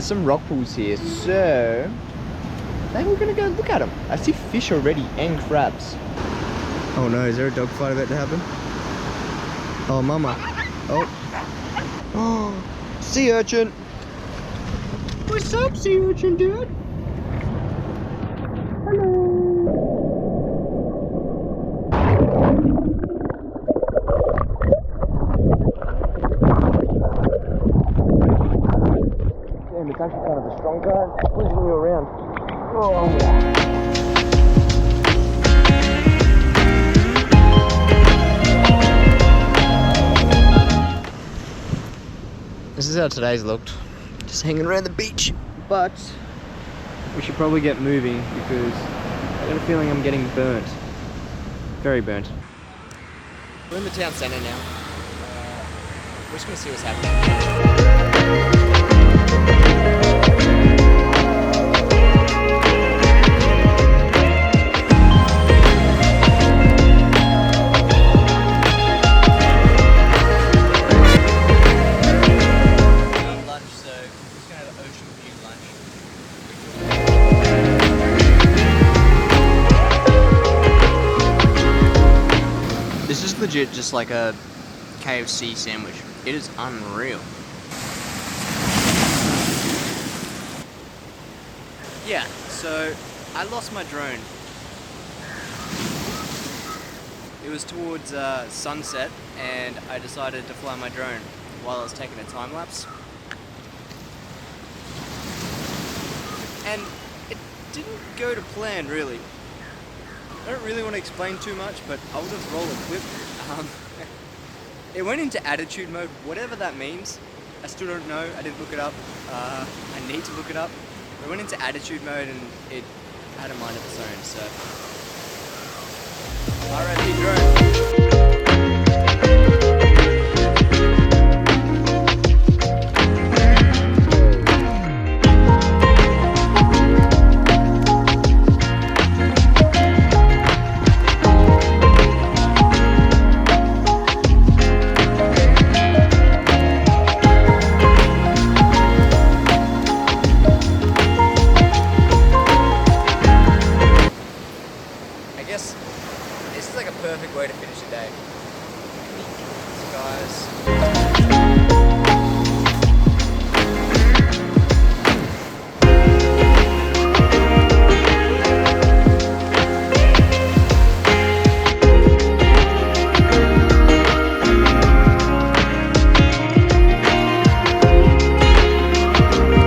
there's some rock pools here, so maybe we're gonna go look at them. I see fish already and crabs. Oh no, is there a dog fight about to happen? Oh, mama. Oh. Oh, sea urchin. What's up, sea urchin, dude? Hello. Damn, it's actually kind of a strong current, pushing you around. Oh. This is how today's looked. Just hanging around the beach. But we should probably get moving because I got a feeling I'm getting burnt. Very burnt. We're in the town centre now. We're just gonna see what's happening. This is legit just like a KFC sandwich. It is unreal. Yeah, so I lost my drone. It was towards sunset and I decided to fly my drone while I was taking a time lapse. And it didn't go to plan really. I don't really want to explain too much, but I'll just roll a clip. It went into attitude mode, whatever that means. I still don't know, I didn't look it up. I need to look it up. It went into attitude mode and it had a mind of its own, so. RIP drone. I guess this is like a perfect way to finish a day. Skies.